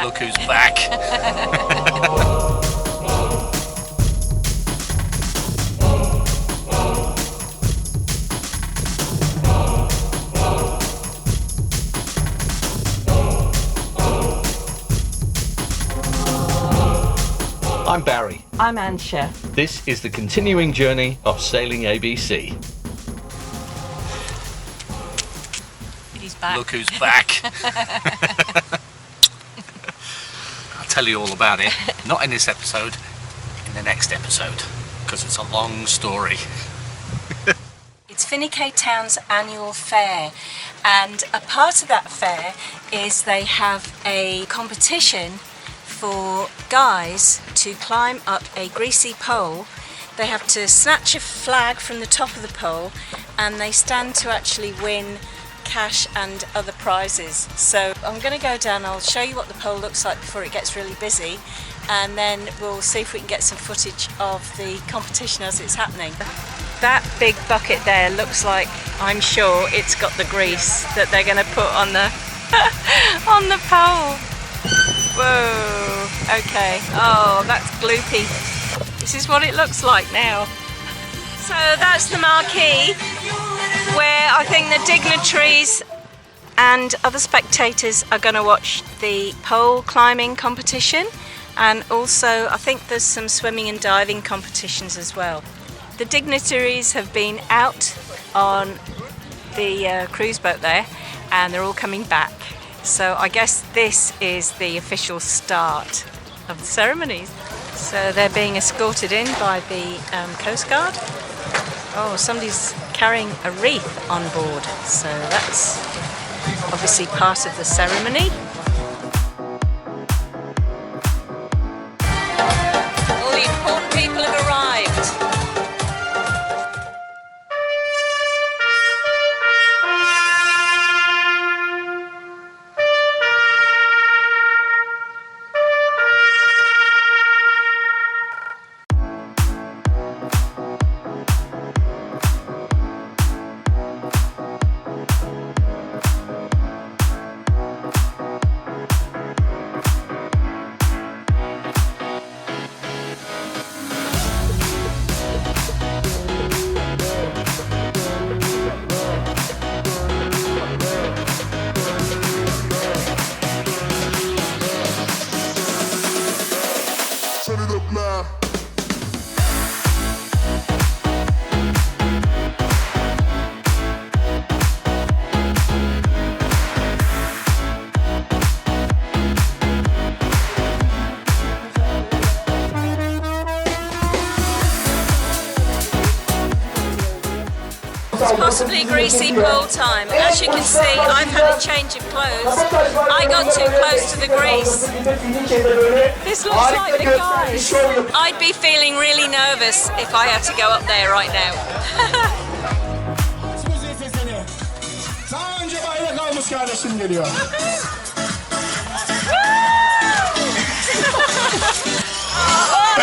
back. Look who's back. I'm Barry. I'm Aannsha. This is the continuing journey of Sailing ABC. He's back. Look who's back. I'll tell you all about it. Not in this episode, in the next episode, because it's a long story. It's Finnecay Town's annual fair, and a part of that fair is they have a competition for guys to climb up a greasy pole. They have to snatch a flag from the top of the pole, and they stand to actually win cash and other prizes. So I'm going to go down, I'll show you what the pole looks like before it gets really busy, and then we'll see if we can get some footage of the competition as it's happening. That big bucket there looks like, I'm sure it's got the grease that they're going to put on the on the pole. Whoa, okay. Oh, that's gloopy. This is what it looks like now. So that's the marquee where I think the dignitaries and other spectators are going to watch the pole climbing competition, and also I think there's some swimming and diving competitions as well. The dignitaries have been out on the cruise boat there, and they're all coming back. So I guess this is the official start of the ceremonies. So they're being escorted in by the Coast Guard. Oh, somebody's carrying a wreath on board. So that's obviously part of the ceremony. All the important people have arrived. It's possibly greasy pole time. As you can see, I've had a change of clothes. I got too close to the grease. This looks like the guys. I'd be feeling really nervous if I had to go up there right now.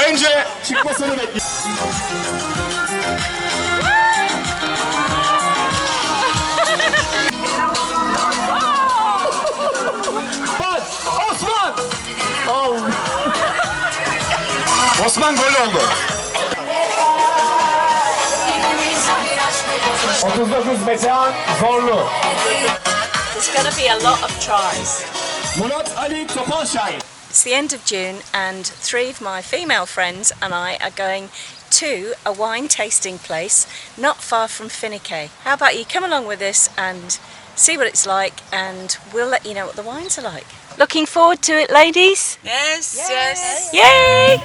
Önce çıkmasını bekliyorum. Osman! Oh. Osman gol oldu. 39 Metehan Zorlu. There's going to be a lot of tries. Murat Ali Topal Şahin. It's the end of June, and 3 of my female friends and I are going to a wine tasting place not far from Finnecay. How about you come along with us and see what it's like, and we'll let you know what the wines are like. Looking forward to it, ladies? Yes, yes. Yay!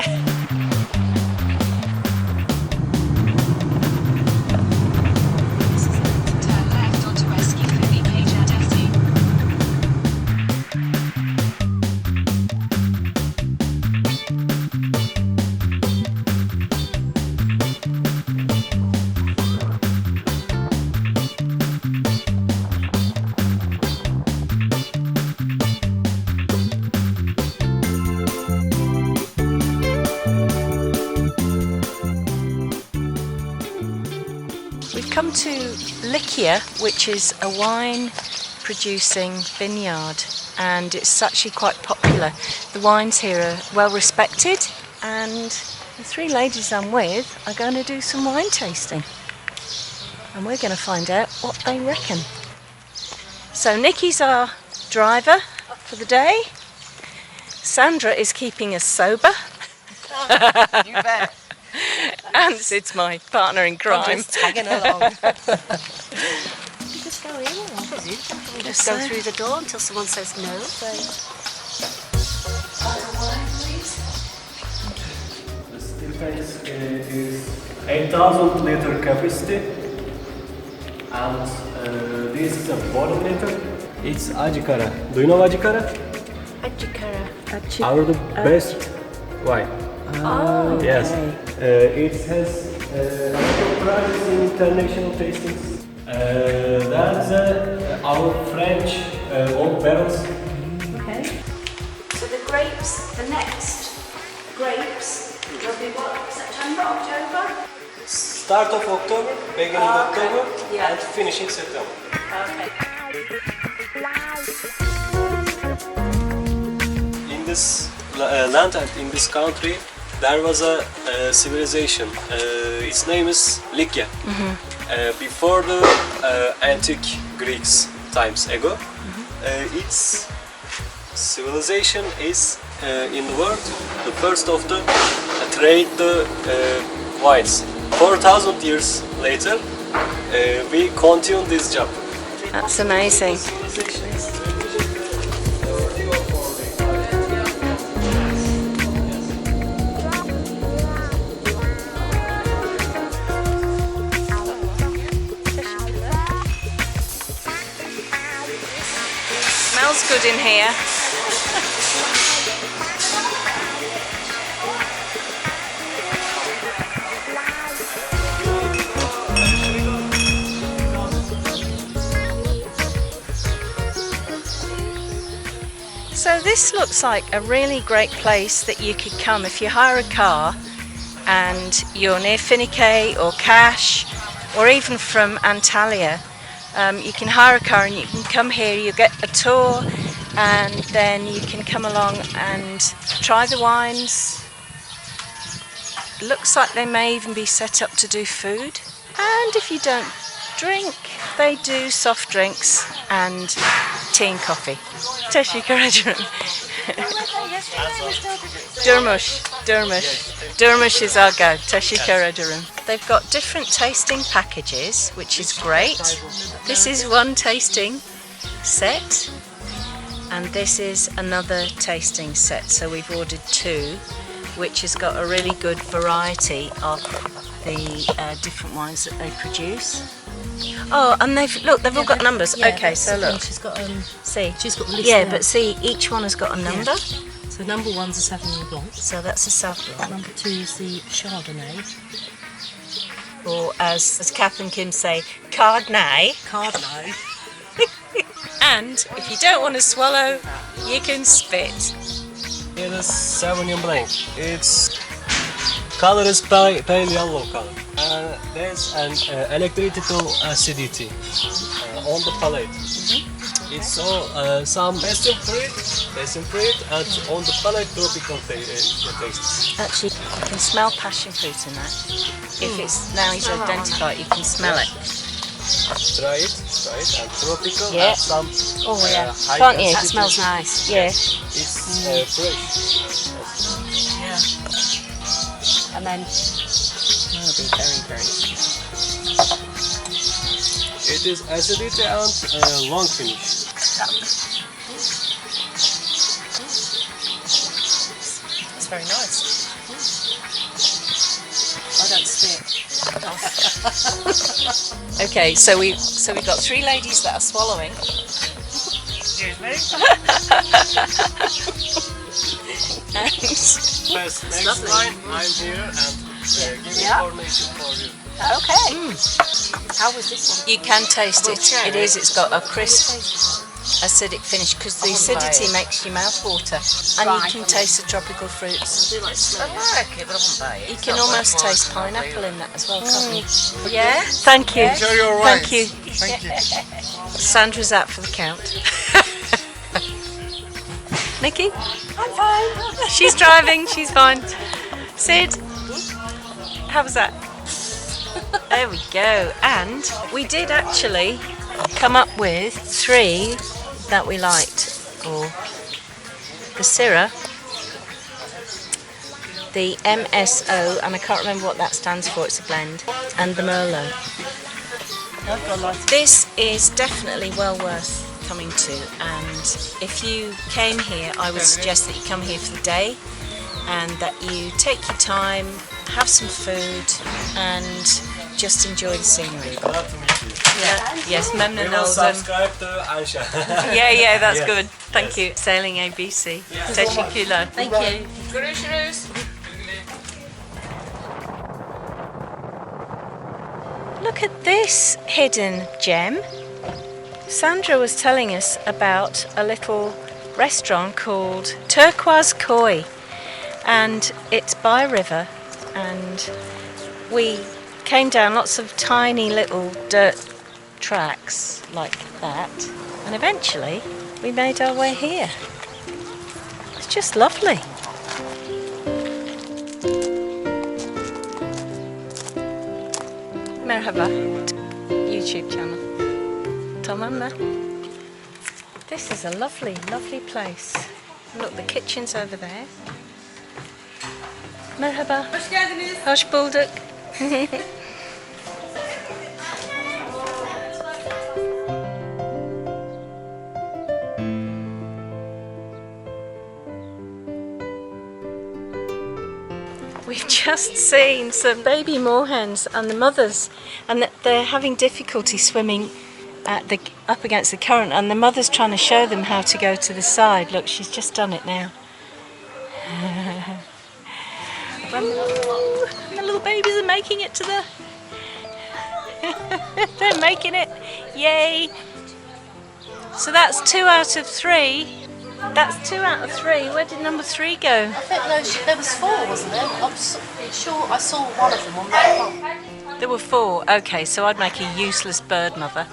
Come to Lycia, which is a wine producing vineyard and it's actually quite popular. The wines here are well respected, and the three ladies I'm with are going to do some wine tasting, and we're going to find out what they reckon. So Nikki's our driver for the day. Sandra is keeping us sober. You bet. And it's my partner in crime. I'm just tagging along. Just go in. We'll just go through the door until someone says no. The still tank is 8,000 liter capacity, and this is a bottom liter. It's Ajikara. Do you know Ajikara? Ajikara. Our the best wine. Oh, Yes. It has prizes in international tastings. That's our French old barrels. okay. So the grapes, the next grapes will be what? September, October? Start of October, beginning of okay. October, Yeah. and finishing September. Okay. In this land and in this country, there was a civilization. Its name is Lycia. Before the antique Greeks times ago, its civilization is in the world the first of the trade the wines. 4,000 years later, we continue this job. That's amazing. Smells good in here. So this looks like a really great place that you could come if you hire a car and you're near Finicay or Cash or even from Antalya. You can hire a car and you can come here, you get a tour, and then you can come along and try the wines. Looks like they may even be set up to do food. And if you don't drink, they do soft drinks and tea and coffee. Teşekkür ederim. Durmuş is our go. Teşekkür ederim. They've got different tasting packages, which is great. This is one tasting set, and this is another tasting set. So we've ordered two, which has got a really good variety of the different wines that they produce. Oh, and they've all got numbers. Yeah, okay, so look, she's got see, she's got the list. yeah, there. but see, each one has got a number. So number one's a Sauvignon Blanc. So that's a Sauv Blanc. Number two is the Chardonnay. Or as Kath and Kim say, Cardnay. Cardonnay. And if you don't want to swallow, you can spit. It is Sauvignon Blanc. Its color is pale yellow color. There's an electrical acidity on the palate. It's all some passion fruit, and on the palate tropical taste. Actually, you can smell passion fruit in that. If it's now he's identified, you can smell it. Try it, and tropical. Yeah. And some. Oh yeah, high can't you? That smells nice. Yeah. It's fresh. And then it'll be very, very. It is acidity and long finish. It's very nice. I don't spit. Okay, so we've got three ladies that are swallowing. Excuse me. And Next lovely. line, I'm here and give information for you. Okay. How was this one? you can taste it. try It is. It's got a crisp, acidic finish because the acidity makes your mouth water, and you can taste the tropical fruits. I like it, but I won't buy it. You can almost taste pineapple in that as well, can't you? Yeah. Thank you. Enjoy your Thank wines. you. Thank you. Sandra's out for the count. Nikki? I'm fine. She's driving, she's fine. Sid, how was that? There we go. And we did actually come up with 3 that we liked. Or the Syrah, the MSO, and I can't remember what that stands for, it's a blend, and the Merlot. This is definitely well worth coming to, and if you came here, I would suggest that you come here for the day and that you take your time, have some food, and just enjoy the scenery. Yeah. Yes, memnun oldum. Subscribe to Aannsha. Yeah, that's Yes. good. Thank you. Sailing ABC. Teşekkürler. Thank you. Görüşürüz. Look at this hidden gem. Sandra was telling us about a little restaurant called Turquoise Koi, and it's by a river, and we came down lots of tiny little dirt tracks like that, and eventually we made our way here. It's just lovely. Merhaba, YouTube channel. Tamam. This is a lovely, lovely place. Look, the kitchen's over there. Merhaba. Hoş geldiniz. Hoş bulduk. We've just seen some baby moorhens and the mothers, and they're having difficulty swimming up against the current, and the mother's trying to show them how to go to the side. Look, she's just done it now. The little babies are making it to the... They're making it. Yay! So that's 2 out of 3. That's 2 out of 3. Where did number 3 go? I think there was 4, wasn't there? I'm sure I saw one of them on that one. There were 4. Okay, so I'd make a useless bird mother.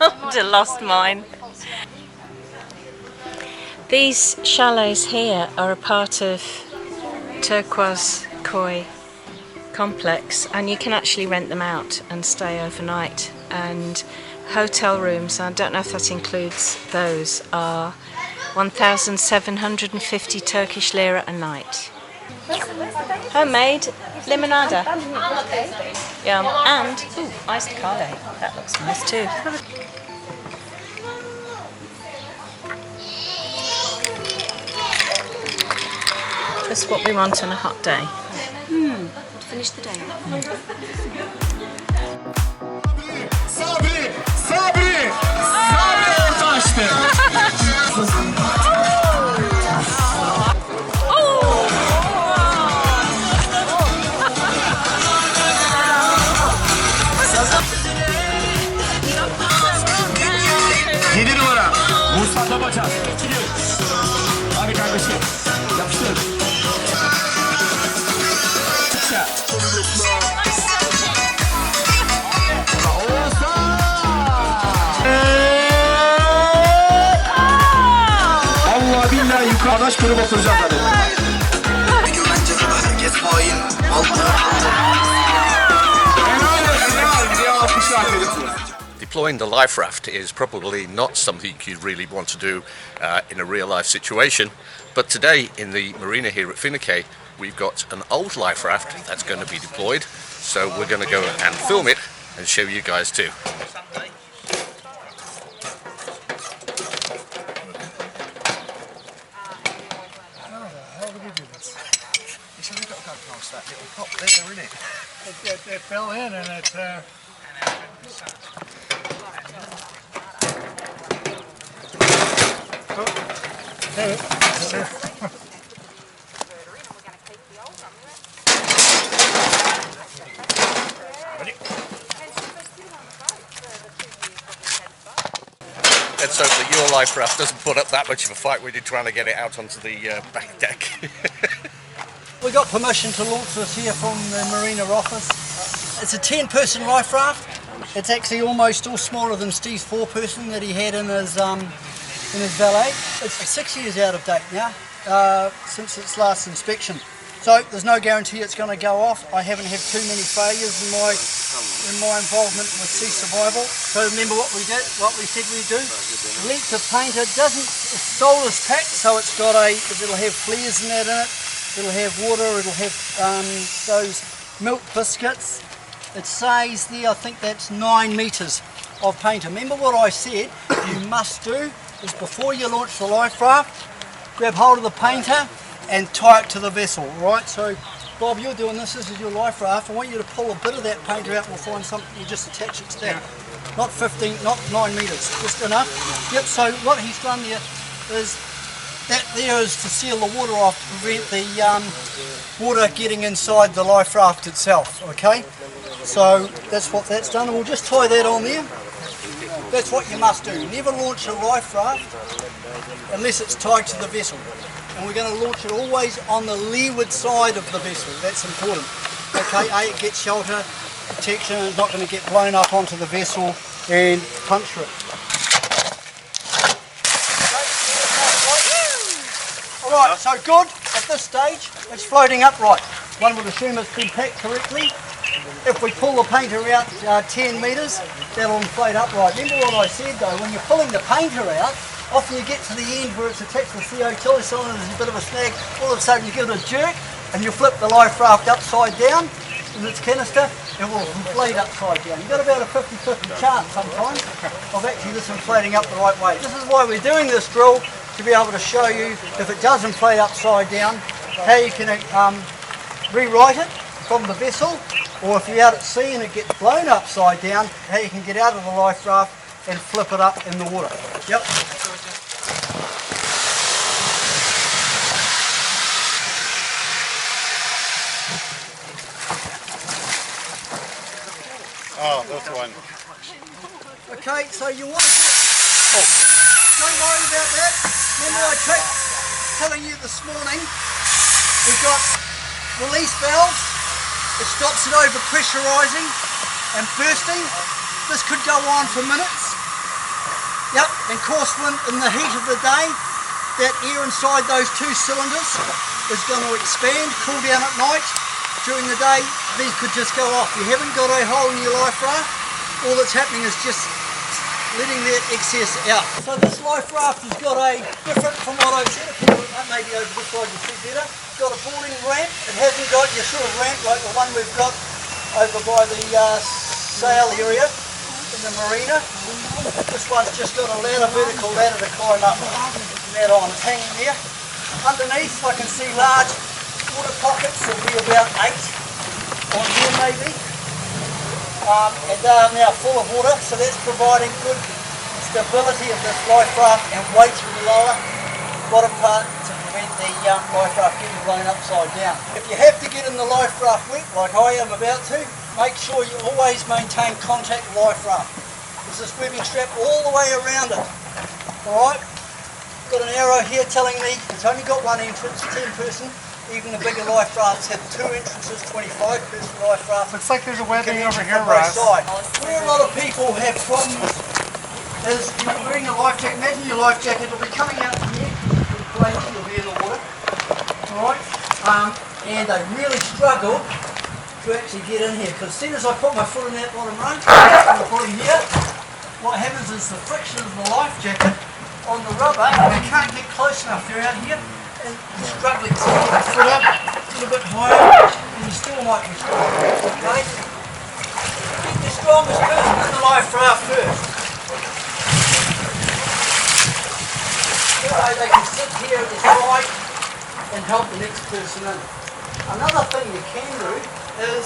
I'd have lost mine. These chalets here are a part of Turquoise Koi complex, and you can actually rent them out and stay overnight. And hotel rooms, I don't know if that includes those, are 1,750 Turkish lira a night. Homemade limonada. Yum. And iced carne. That looks nice too. Just what we want on a hot day. Finish the day. Sabri orta açtı. Yedi numara. Mustafa Bacan. Hadi kardeşim. Yapıştır. Allah billahi yukarıdaş kırıp oturacağım zaten. Deploying the life raft is probably not something you really want to do in a real life situation, but today in the marina here at Finnecay we've got an old life raft that's going to be deployed, so we're going to go and film it and show you guys too. That little pop there, isn't it? It fell in and it... Let's hope that your life raft doesn't put up that much of a fight when you're trying to get it out onto the back deck. We got permission to launch this here from the marina office. It's a 10-person life raft. It's actually almost all smaller than Steve's 4-person that he had in his and his valet. It's 6 years out of date now, since its last inspection. So there's no guarantee it's going to go off. I haven't had too many failures in my involvement with sea survival. So remember what we did, what we said we'd do. Length of paint, it's soulless packed, so it'll have flares and that in it. It'll have water, it'll have those milk biscuits. It says there, I think that's 9 metres of paint. Remember what I said you must do is before you launch the life raft, grab hold of the painter and tie it to the vessel, right? So Bob, you're doing this is your life raft. I want you to pull a bit of that painter out and we'll find something, you just attach it to that. Not 9 metres, just enough. Yep, so what he's done there is that there is to seal the water off to prevent the water getting inside the life raft itself, okay? So that's what that's done, and we'll just tie that on there. That's what you must do. Never launch a life raft unless it's tied to the vessel. And we're going to launch it always on the leeward side of the vessel. That's important. Okay, it gets shelter, protection, and it's not going to get blown up onto the vessel and puncture it. Alright, so good. At this stage, it's floating upright. One would assume it's been packed correctly. If we pull the painter out 10 metres, that'll inflate upright. Remember what I said though, when you're pulling the painter out, often you get to the end where it's attached to the CO tiller cylinder, there's a bit of a snag, all of a sudden you give it a jerk and you flip the life raft upside down in its canister, it will inflate upside down. You've got about a 50-50 chance sometimes of actually this inflating up the right way. This is why we're doing this drill, to be able to show you if it does inflate upside down, how you can rewrite it from the vessel, or if you're out at sea and it gets blown upside down, how you can get out of the life raft and flip it up in the water. Yep. Oh, this one. Okay, so you want to get... Don't worry about that. Remember I tried telling you this morning, we've got release valves. It stops it over pressurising and bursting. This could go on for minutes. Yep, and of course in the heat of the day, that air inside those two cylinders is going to expand, cool down at night. During the day, these could just go off. You haven't got a hole in your life raft. All that's happening is just letting that excess out. So this life raft has got a, different from what I've said, maybe over this side you see better, it's got a boarding ramp. It hasn't got your sort of ramp like the one we've got over by the sail area in the marina. This one's just got a ladder, vertical ladder to climb up. That on, it's hanging there. Underneath I can see large water pockets, there'll be about 8 on here maybe. And they are now full of water, so that's providing good stability of this life raft and weight in the lower bottom part to prevent the life raft getting blown upside down. If you have to get in the life raft wet, like I am about to, make sure you always maintain contact with the life raft. There's this webbing strap all the way around it. Alright? Got an arrow here telling me it's only got one entrance, 10 person. Even the bigger life rafts have 2 entrances, 25 person life raft. Looks like there's a webbing over here, Russ. Where a lot of people have problems is you're wearing a life jacket. Imagine your life jacket will be coming out from here, you'll be in the water. Alright? And they really struggle to actually get in here, because as soon as I put my foot in that bottom rung, and I put it here, what happens is the friction of the life jacket on the rubber, and they can't get close enough. They're out here and you're struggling to get your foot up a little bit higher, and you still might be struggling. Okay? Get the strongest person in the life raft first. That way they can sit here at the side and help the next person in. Another thing you can do is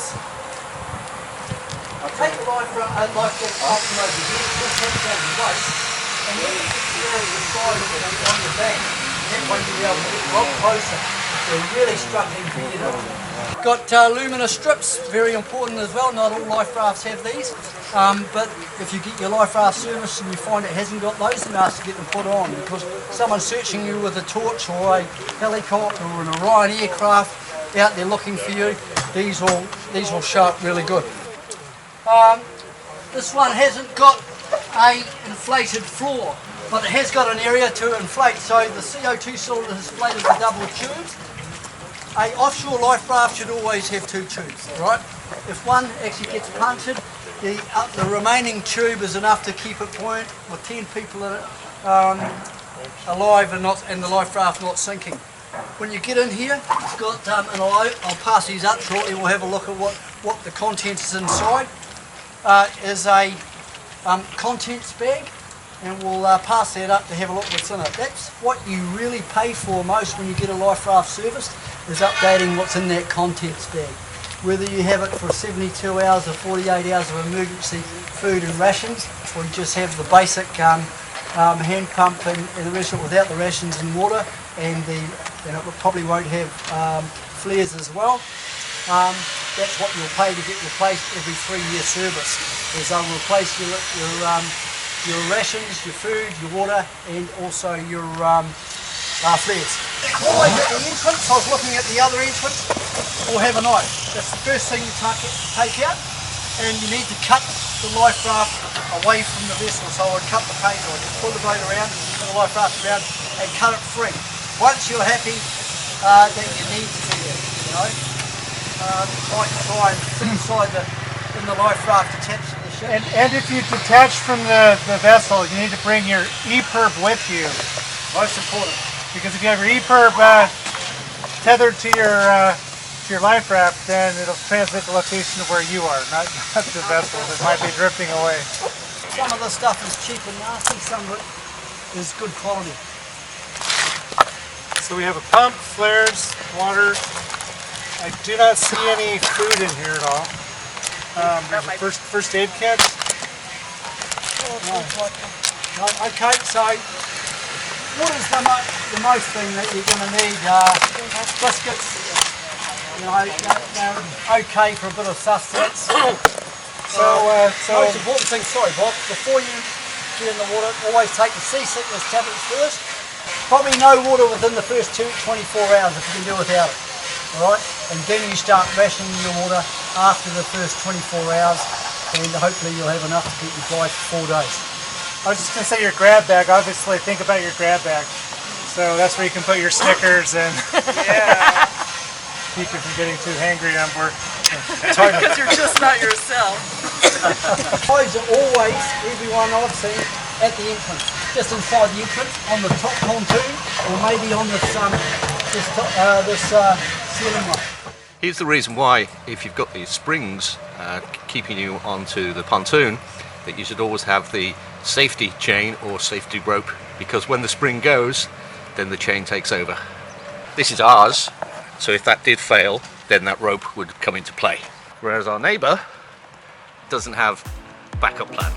take the life jacket off from over here, just hit down the waist, and then you get the area of the side of it on your back. That way you'll be able to get a lot closer. They're really struggling to get in. Got luminous strips, very important as well. Not all life rafts have these, but if you get your life raft serviced and you find it hasn't got those, then ask to get them put on, because someone's searching you with a torch or a helicopter or an Orion aircraft out there looking for you. These will show up really good. This one hasn't got a inflated floor. but it has got an area to inflate, so the CO2 cylinder is inflated with double tubes. A offshore life raft should always have 2 tubes, right? If one actually gets punctured, the remaining tube is enough to keep it buoyant with 10 people in it, alive and the life raft not sinking. When you get in here, it's got, and I'll pass these up shortly, we'll have a look at what the contents is inside. Is a contents bag, and we'll pass that up to have a look what's in it. That's what you really pay for most when you get a life raft serviced, is updating what's in that contents bag. Whether you have it for 72 hours or 48 hours of emergency food and rations, or you just have the basic hand pump and the rest of it without the rations and water, and it probably won't have flares as well. That's what you'll pay to get replaced every 3-year service. Is they'll replace your rations, your food, your water, and also your flares. Always at the entrance, I was looking at the other entrance, we'll have a knife. That's the first thing you take out, and you need to cut the life raft away from the vessel. So I would cut the paint, or just pull the boat around, pull the life raft around, and cut it free. Once you're happy that you need to do that, you know. Try and sit inside in the life raft attached to the ship. And if you detach from the vessel, you need to bring your EPIRB with you. Most important. Because if you have your EPIRB tethered to your life raft, then it'll transmit the location of where you are, not the vessel that might be drifting away. Some of the stuff is cheap and nasty, some of it is good quality. So we have a pump, flares, water. I do not see any food in here at all. There's a first aid kit. No, okay, so water's the most thing that you're going to need. Biscuits, they're okay for a bit of sustenance. Most important thing, sorry Bob, before you get in the water, always take the seasickness tablets first. Probably no water within the first 24 hours if you can do without it. Alright, and then you start rationing your water after the first 24 hours, and hopefully you'll have enough to keep you dry for 4 days. I was just going to say your grab bag. Obviously, think about your grab bag. So that's where you can put your Snickers and keep you from getting too hangry on board. Because you're just not yourself. Toys are always, everyone I've seen, at the entrance. Just inside the entrance, on the top pontoon, or maybe on this ceiling light. Here's the reason why, if you've got these springs keeping you onto the pontoon, that you should always have the safety chain or safety rope, because when the spring goes, then the chain takes over. This is ours, so if that did fail, then that rope would come into play. Whereas our neighbour doesn't have a backup plan.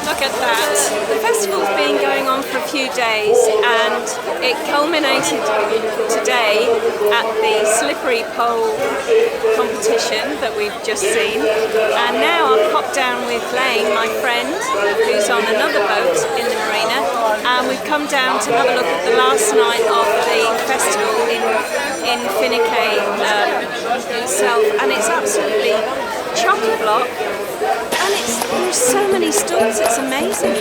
Look at that. The festival's been going on for a few days, and it culminated today at the slippery pole competition that we've just seen. And now I've popped down with Lane, my friend, who's on another boat in the marina, and we've come down to have a look at the last night of the festival in Finnecay itself, and it's absolutely chock-a-block. And there's so many stalls, it's amazing.